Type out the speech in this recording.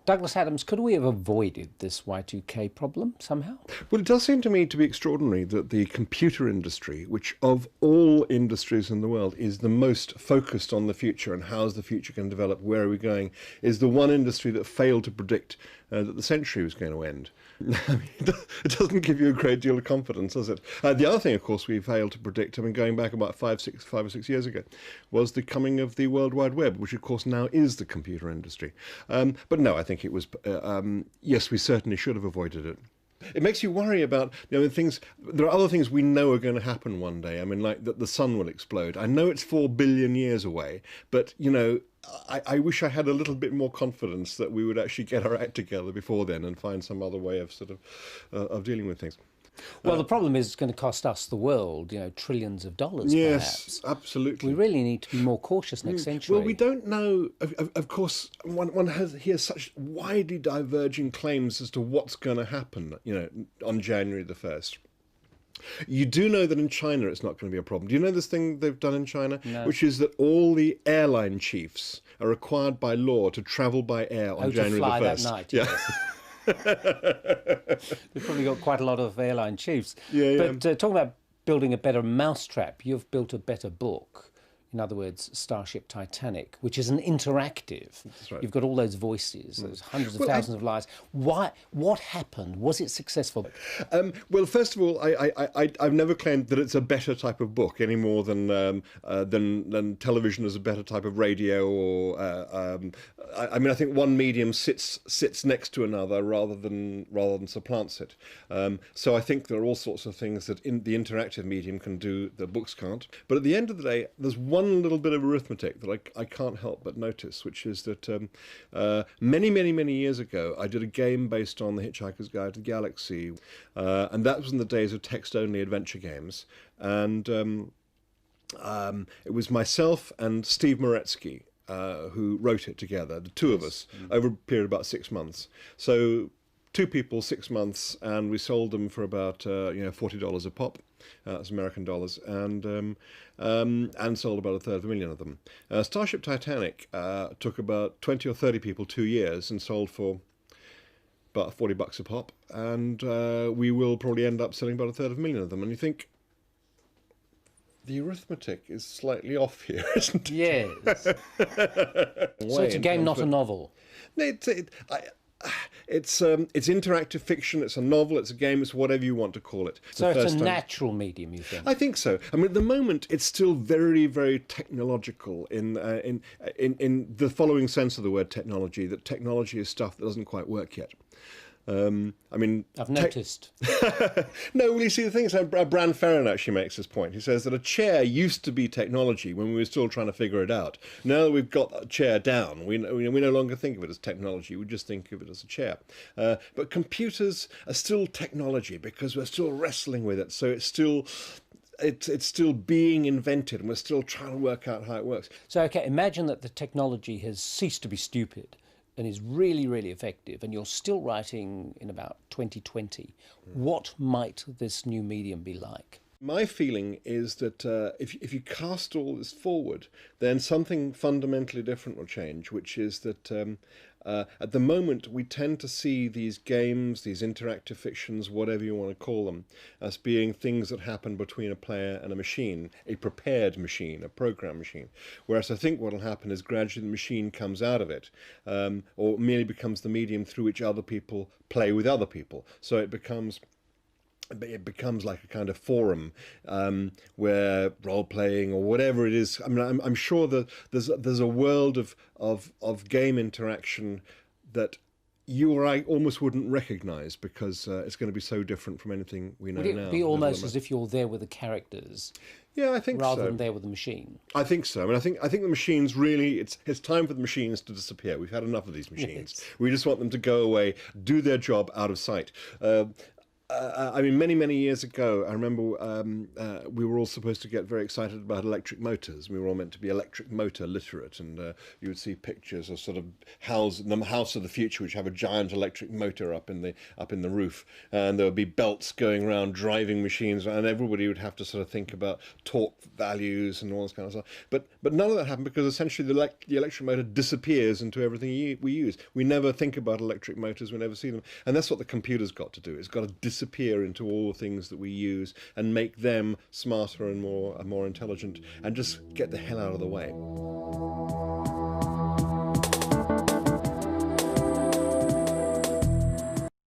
Douglas Adams, could we have avoided this Y2K problem somehow? Well, it does seem to me to be extraordinary that the computer industry, which of all industries in the world is the most focused on the future and how's the future going to develop, where are we going, is the one industry that failed to predict that the century was going to end. I mean, it doesn't give you a great deal of confidence, does it? The other thing, of course, we failed to predict, I mean, going back about 5 or 6 years ago, was the coming of the World Wide Web, which, of course, now is the computer industry. But no, I think it was, yes, we certainly should have avoided it. It makes you worry about, things. There are other things we know are going to happen one day. I mean, like that the sun will explode. I know it's 4 billion years away, but, I wish I had a little bit more confidence that we would actually get our act together before then and find some other way of of dealing with things. Well, the problem is it's going to cost us, the world, trillions of dollars, yes, perhaps. Absolutely. We really need to be more cautious next century. Well, we don't know. Of course, one hears such widely diverging claims as to what's going to happen, on January the 1st. You do know that in China it's not going to be a problem. Do you know this thing they've done in China? No. Which is that all the airline chiefs are required by law to travel by air on January to fly the 1st. That night, yeah. Yes. They've probably got quite a lot of airline chiefs. Yeah. But talking about building a better mousetrap, you've built a better book. In other words, Starship Titanic, which is an interactive. That's right. You've got all those voices, those hundreds of thousands of lives. Why? What happened? Was it successful? Well, first of all, I've never claimed that it's a better type of book any more than television is a better type of radio. Or I think one medium sits next to another rather than supplants it. So I think there are all sorts of things that the interactive medium can do that books can't. But at the end of the day, there's one little bit of arithmetic that I can't help but notice, which is that many years ago, I did a game based on The Hitchhiker's Guide to the Galaxy, and that was in the days of text-only adventure games. And it was myself and Steve Moretsky who wrote it together, the two of us, over a period of about 6 months. So 2 people, 6 months, and we sold them for about $40 a pop. That's American dollars, and sold about 250,000 of them. Starship Titanic took about 20 or 30 people 2 years and sold for about $40 a pop, and we will probably end up selling about 250,000 of them. And you think, the arithmetic is slightly off here, isn't it? Yes. So it's a game, not a novel. No, it's interactive fiction, it's a novel, it's a game, it's whatever you want to call it. So it's a natural medium, you think? I think so. I mean, at the moment, it's still very, very technological in the following sense of the word technology, that technology is stuff that doesn't quite work yet. I've noticed. No, well, you see, the thing is, Bran Ferren actually makes this point. He says that a chair used to be technology when we were still trying to figure it out. Now that we've got a chair down, we no longer think of it as technology. We just think of it as a chair. But computers are still technology because we're still wrestling with it. So it's still being invented, and we're still trying to work out how it works. So, okay, imagine that the technology has ceased to be stupid and is really, really effective, and you're still writing in about 2020. What might this new medium be like? My feeling is that if you cast all this forward, then something fundamentally different will change, which is that at the moment we tend to see these games, these interactive fictions, whatever you want to call them, as being things that happen between a player and a machine, a prepared machine, a program machine. Whereas I think what will happen is gradually the machine comes out of it, or merely becomes the medium through which other people play with other people. So it becomes like a kind of forum where role-playing or whatever it is. I mean, I'm sure that there's a world of game interaction that you or I almost wouldn't recognise because it's going to be so different from anything we know now. Would it be almost as if you're there with the characters? Yeah, I think rather so. than there with the machine. I think so. I mean, I think the machines really, it's time for the machines to disappear. We've had enough of these machines. Yes. We just want them to go away, do their job out of sight. I mean, many years ago, I remember we were all supposed to get very excited about electric motors. We were all meant to be electric motor literate, and you would see pictures of sort of the house of the future, which have a giant electric motor up in the roof, and there would be belts going around driving machines, and everybody would have to sort of think about torque values and all this kind of stuff. But none of that happened because essentially the electric motor disappears into everything we use. We never think about electric motors. We never see them, and that's what the computer's got to do. It's got to disappear into all the things that we use and make them smarter and more intelligent, and just get the hell out of the way.